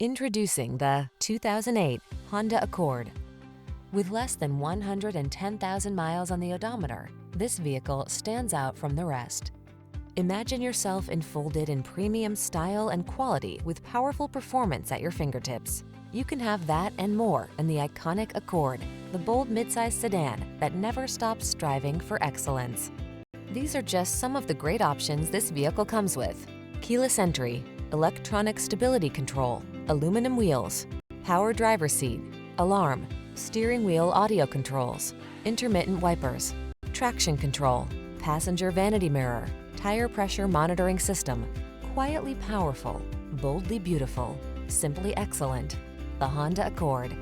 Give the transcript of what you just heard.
Introducing the 2008 Honda Accord. With less than 110,000 miles on the odometer, this vehicle stands out from the rest. Imagine yourself enfolded in premium style and quality with powerful performance at your fingertips. You can have that and more in the iconic Accord, the bold midsize sedan that never stops striving for excellence. These are just some of the great options this vehicle comes with: keyless entry, electronic stability control, aluminum wheels, power driver's seat, alarm, steering wheel audio controls, intermittent wipers, traction control, passenger vanity mirror, tire pressure monitoring system. Quietly powerful, boldly beautiful, simply excellent. The Honda Accord.